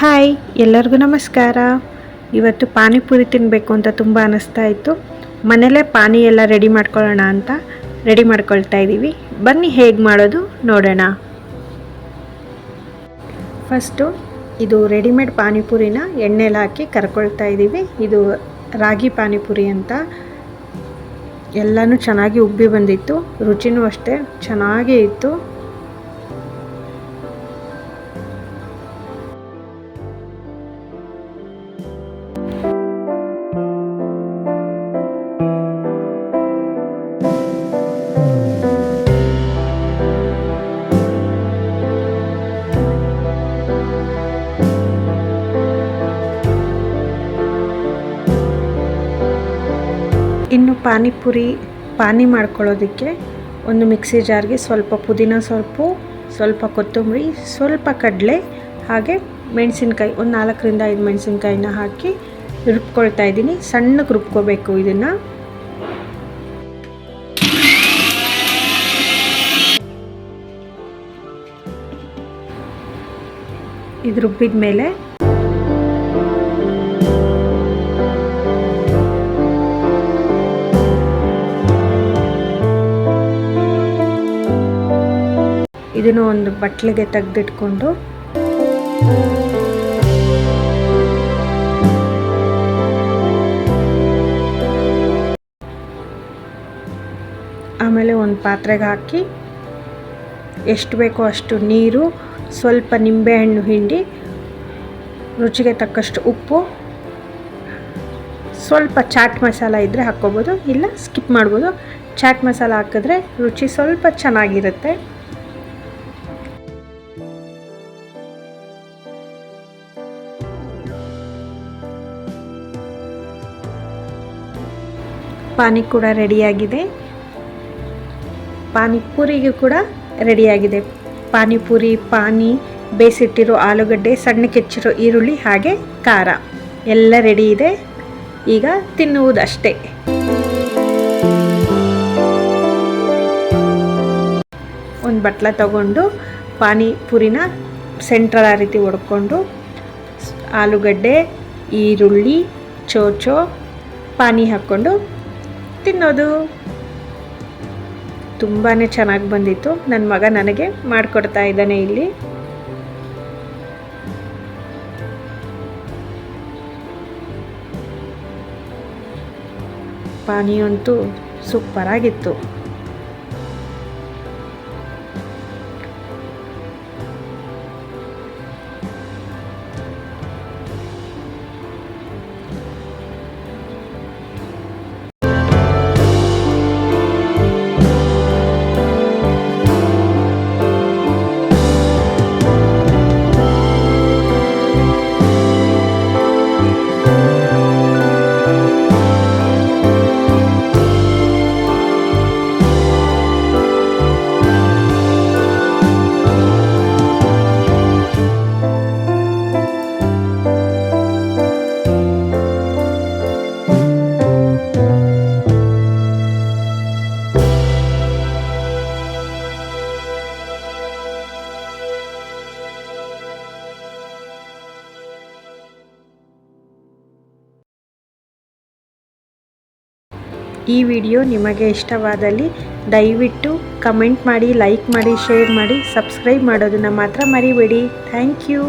Hi, ಎಲ್ಲರಿಗೂ ನಮಸ್ಕಾರ. ಇವತ್ತು ಪಾನಿಪುರಿ ತಿನ್ನಬೇಕು ಅಂತ ತುಂಬ ಅನ್ನಿಸ್ತಾ ಇತ್ತು. ಮನೇಲೇ ಪಾನಿ ಎಲ್ಲ ರೆಡಿ ಮಾಡ್ಕೊಳ್ಳೋಣ ಅಂತ ರೆಡಿ ಮಾಡ್ಕೊಳ್ತಾ ಇದ್ದೀವಿ. ಬನ್ನಿ ಹೇಗೆ ಮಾಡೋದು ನೋಡೋಣ. ಫಸ್ಟು ಇದು ರೆಡಿಮೇಡ್ ಪಾನಿಪುರಿನ ಎಣ್ಣೆಲಿ ಹಾಕಿ ಕರ್ಕೊಳ್ತಾ ಇದ್ದೀವಿ. ಇದು ರಾಗಿ ಪಾನಿಪುರಿ ಅಂತ. ಎಲ್ಲನೂ ಚೆನ್ನಾಗಿ ಉಬ್ಬಿ ಬಂದಿತ್ತು, ರುಚಿನೂ ಅಷ್ಟೇ ಚೆನ್ನಾಗೇ ಇತ್ತು. ಇನ್ನು ಪಾನಿ ಮಾಡ್ಕೊಳ್ಳೋದಕ್ಕೆ ಒಂದು ಮಿಕ್ಸಿ ಜಾರ್ಗೆ ಸ್ವಲ್ಪ ಪುದೀನ ಸೊಪ್ಪು, ಸ್ವಲ್ಪ ಕೊತ್ತಂಬರಿ, ಸ್ವಲ್ಪ ಕಡಲೆ, ಹಾಗೆ ಮೆಣಸಿನ್ಕಾಯಿ, ಒಂದು 4ರಿಂದ 5 ಮೆಣಸಿನ್ಕಾಯಿನ ಹಾಕಿ ರುಬ್ಕೊಳ್ತಾ ಇದ್ದೀನಿ. ಸಣ್ಣಗೆ ರುಬ್ಕೋಬೇಕು ಇದನ್ನು. ಇದು ರುಬ್ಬಿದ ಮೇಲೆ ಇದನ್ನು ಒಂದು ಬಟ್ಲಿಗೆ ತೆಗೆದಿಟ್ಕೊಂಡು ಆಮೇಲೆ ಒಂದು ಪಾತ್ರೆಗೆ ಹಾಕಿ ಎಷ್ಟು ಬೇಕೋ ಅಷ್ಟು ನೀರು, ಸ್ವಲ್ಪ ನಿಂಬೆಹಣ್ಣು ಹಿಂಡಿ, ರುಚಿಗೆ ತಕ್ಕಷ್ಟು ಉಪ್ಪು, ಸ್ವಲ್ಪ ಚಾಟ್ ಮಸಾಲ ಇದ್ದರೆ ಹಾಕ್ಕೋಬೋದು, ಇಲ್ಲ ಸ್ಕಿಪ್ ಮಾಡ್ಬೋದು. ಚಾಟ್ ಮಸಾಲ ಹಾಕಿದ್ರೆ ರುಚಿ ಸ್ವಲ್ಪ ಚೆನ್ನಾಗಿರುತ್ತೆ. ಪಾನಿ ಕೂಡ ರೆಡಿಯಾಗಿದೆ, ಪಾನಿಪುರಿಗೂ ಕೂಡ ರೆಡಿಯಾಗಿದೆ. ಪಾನಿಪುರಿ, ಪಾನಿ, ಬೇಯಿಸಿಟ್ಟಿರೋ ಆಲೂಗಡ್ಡೆ, ಸಣ್ಣಕ್ಕೆ ಹೆಚ್ಚಿರೋ ಈರುಳ್ಳಿ, ಹಾಗೆ ಖಾರ ಎಲ್ಲ ರೆಡಿ ಇದೆ. ಈಗ ತಿನ್ನುವುದಷ್ಟೇ. ಒಂದು ಬಟ್ಲ ತಗೊಂಡು ಪಾನಿಪುರಿನ ಸೆಂಟ್ರಲ್ ಆ ರೀತಿ ಒಡ್ಕೊಂಡು ಆಲೂಗಡ್ಡೆ, ಈರುಳ್ಳಿ, ಚೋಚೋ, ಪಾನಿ ಹಾಕ್ಕೊಂಡು ತಿನ್ನೋದು. ತುಂಬಾ ಚೆನ್ನಾಗಿ ಬಂದಿತ್ತು. ನನ್ನ ಮಗ ನನಗೆ ಮಾಡಿಕೊಡ್ತಾ ಇದ್ದಾನೆ ಇಲ್ಲಿ. ಪಾನಿ ಅಂತೂ ಸೂಪರಾಗಿತ್ತು. ಈ ವಿಡಿಯೋ ನಿಮಗೆ ಇಷ್ಟವಾದಲ್ಲಿ ದಯವಿಟ್ಟು ಕಮೆಂಟ್ ಮಾಡಿ, ಲೈಕ್ ಮಾಡಿ, ಶೇರ್ ಮಾಡಿ, ಸಬ್ಸ್ಕ್ರೈಬ್ ಮಾಡೋದನ್ನು ಮಾತ್ರ ಮರಿಬೇಡಿ. Thank you.